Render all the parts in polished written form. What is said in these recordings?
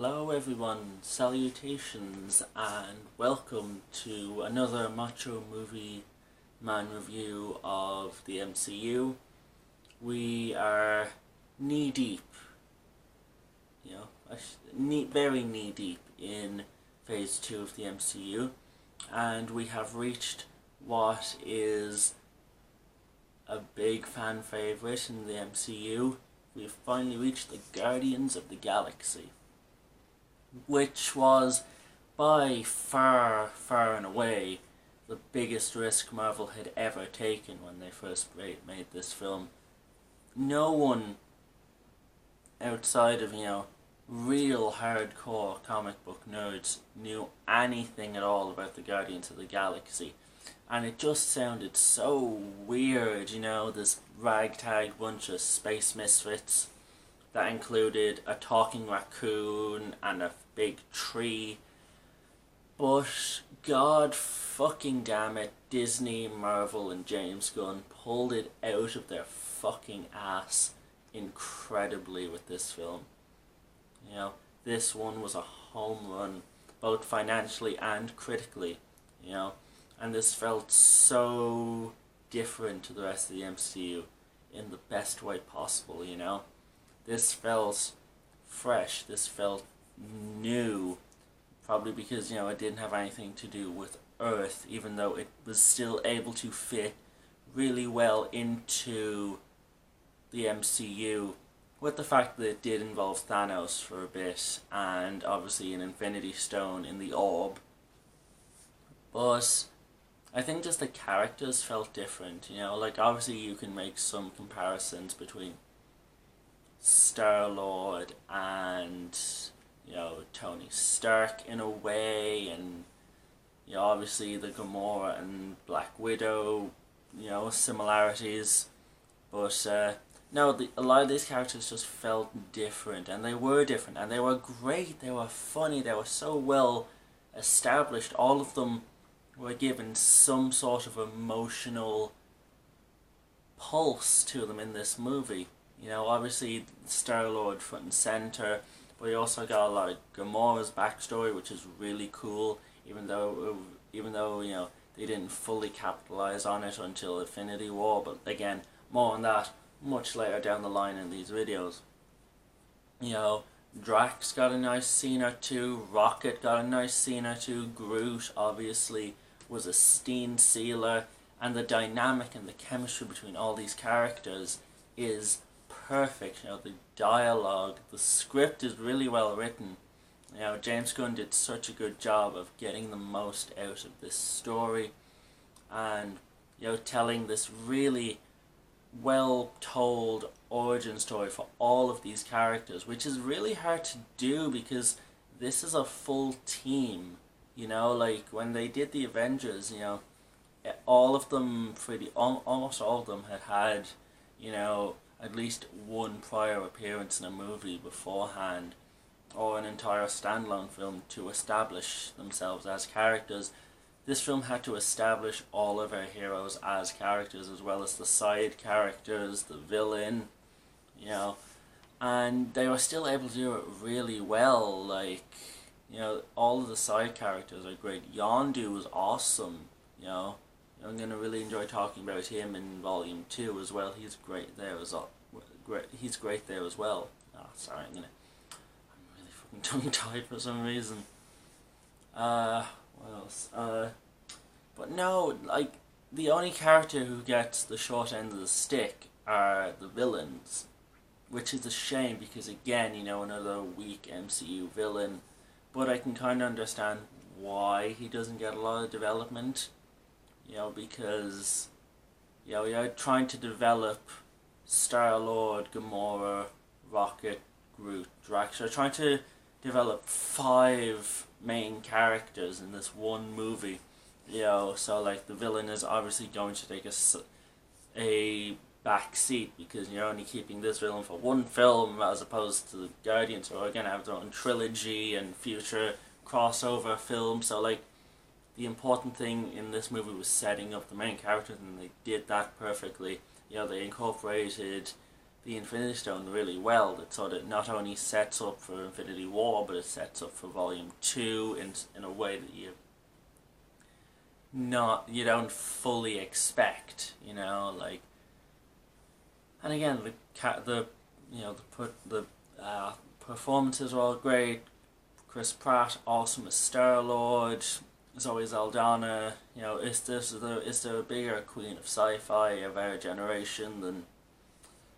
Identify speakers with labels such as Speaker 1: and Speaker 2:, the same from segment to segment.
Speaker 1: Hello everyone, salutations and welcome to another Macho Movie Man review of the MCU. We are knee deep, very knee deep in phase 2 of the MCU, and we have reached what is a big fan favourite in the MCU. We've finally reached the Guardians of the Galaxy, which was by far and away the biggest risk Marvel had ever taken when they first made this film. No one outside of, real hardcore comic book nerds knew anything at all about the Guardians of the Galaxy. And it just sounded so weird, this ragtag bunch of space misfits that included a talking raccoon and a big tree. But god fucking damn it, Disney, Marvel and James Gunn pulled it out of their fucking ass incredibly with this film. This one was a home run, both financially and critically, and this felt so different to the rest of the MCU in the best way possible, This felt fresh, this felt new, probably because, it didn't have anything to do with Earth, even though it was still able to fit really well into the MCU, with the fact that it did involve Thanos for a bit, and obviously an Infinity Stone in the orb. But I think just the characters felt different, obviously you can make some comparisons between Star-Lord and, Tony Stark in a way, and, obviously the Gamora and Black Widow, similarities, but, no, a lot of these characters just felt different, and they were different, and they were great, they were funny, they were so well established. All of them were given some sort of emotional pulse to them in this movie. Obviously Star-Lord front and center, but you also got a lot of Gamora's backstory, which is really cool, even though they didn't fully capitalize on it until Infinity War. But again, more on that much later down the line in these videos. Drax got a nice scene or two, Rocket got a nice scene or two, Groot obviously was a steam sealer, and the dynamic and the chemistry between all these characters is perfect. The dialogue, the script is really well written. James Gunn did such a good job of getting the most out of this story, and telling this really well told origin story for all of these characters, which is really hard to do because this is a full team. Like when they did the Avengers, all of them, almost all of them had at least one prior appearance in a movie beforehand, or an entire standalone film to establish themselves as characters. This film had to establish all of our heroes as characters, as well as the side characters, the villain, and they were still able to do it really well. All of the side characters are great. Yondu was awesome, I'm going to really enjoy talking about him in Volume 2 as well. He's great there as well. He's great there as well. Oh, sorry, I'm really fucking tongue-tied for some reason. What else? But no, the only character who gets the short end of the stick are the villains, which is a shame because, again, another weak MCU villain, but I can kind of understand why he doesn't get a lot of development, because, you're trying to develop Star-Lord, Gamora, Rocket, Groot, Drax. You're trying to develop 5 main characters in this one movie, so the villain is obviously going to take a back seat because you're only keeping this villain for one film, as opposed to the Guardians who are going to have their own trilogy and future crossover films. So the important thing in this movie was setting up the main characters, and they did that perfectly. They incorporated the Infinity Stone really well. That sort of not only sets up for Infinity War, but it sets up for Volume 2 in a way that you don't fully expect, like. And again, the performances are all great. Chris Pratt, awesome as Star-Lord. Zoe Saldana. Is there a bigger queen of sci-fi of our generation than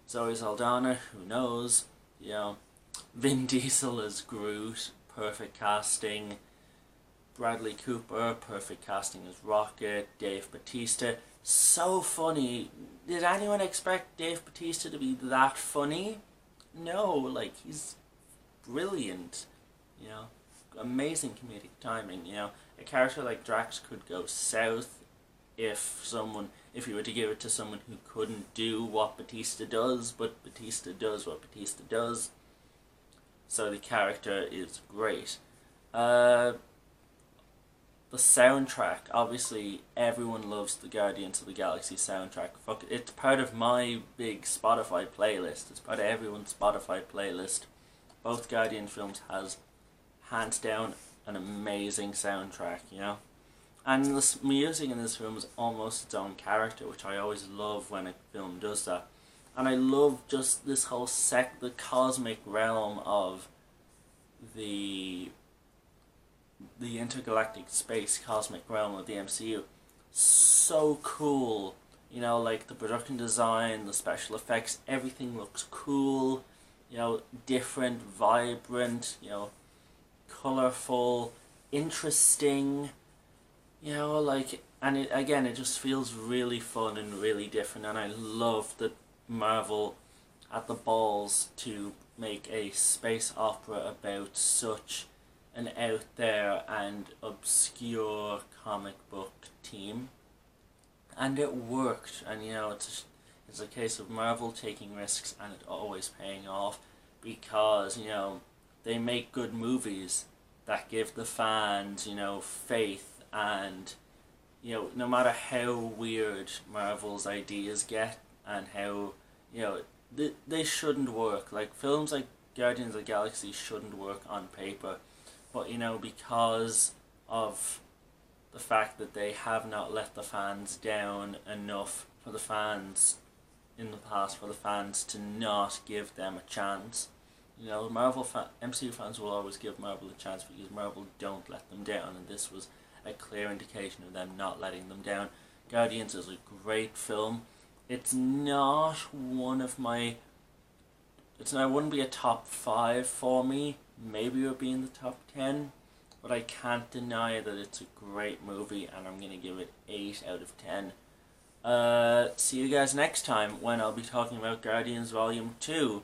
Speaker 1: Zoe Saldana? Who knows? Vin Diesel as Groot, perfect casting. Bradley Cooper, perfect casting as Rocket. Dave Bautista, so funny. Did anyone expect Dave Bautista to be that funny? No, like, he's brilliant. Amazing comedic timing. A character like Drax could go south if you were to give it to someone who couldn't do what Bautista does, but Bautista does what Bautista does. So the character is great. The soundtrack, obviously everyone loves the Guardians of the Galaxy soundtrack. It's part of my big Spotify playlist. It's part of everyone's Spotify playlist. Both Guardian films has, hands down, an amazing soundtrack, And the music in this film is almost its own character, which I always love when a film does that. And I love just this whole the cosmic realm of the intergalactic space cosmic realm of the MCU. So cool. Like the production design, the special effects, everything looks cool. Different, vibrant, colorful, interesting. And it just feels really fun and really different. And I love that Marvel had the balls to make a space opera about such an out there and obscure comic book team, and it worked. And it's a case of Marvel taking risks and it always paying off, because they make good movies that give the fans faith, and no matter how weird Marvel's ideas get and how they shouldn't work, like films like Guardians of the Galaxy shouldn't work on paper. But because of the fact that they have not let the fans down enough for the fans in the past, for the fans to not give them a chance. MCU fans will always give Marvel a chance because Marvel don't let them down, and this was a clear indication of them not letting them down. Guardians is a great film. It's not one of my... It wouldn't be a top 5 for me. Maybe it would be in the top 10, but I can't deny that it's a great movie, and I'm going to give it 8 out of 10. See you guys next time when I'll be talking about Guardians Volume 2,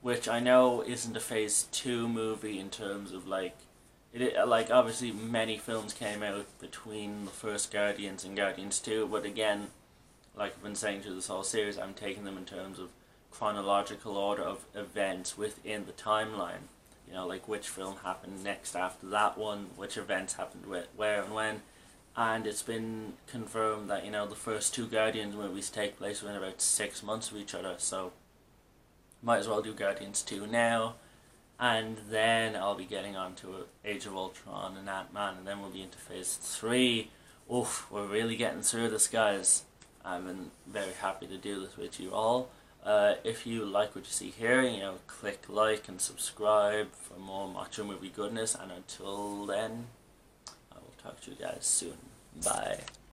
Speaker 1: which I know isn't a Phase 2 movie in terms of, obviously many films came out between the first Guardians and Guardians 2, but again, like I've been saying through this whole series, I'm taking them in terms of chronological order of events within the timeline. Like which film happened next after that one, which events happened where and when. And it's been confirmed that, the first 2 Guardians movies take place within about 6 months of each other, so might as well do Guardians 2 now. And then I'll be getting on to Age of Ultron and Ant-Man, and then we'll be into Phase 3. Oof, we're really getting through this, guys. I'm very happy to do this with you all. If you like what you see here, click like and subscribe for more macho movie goodness. And until then, I will talk to you guys soon. Bye.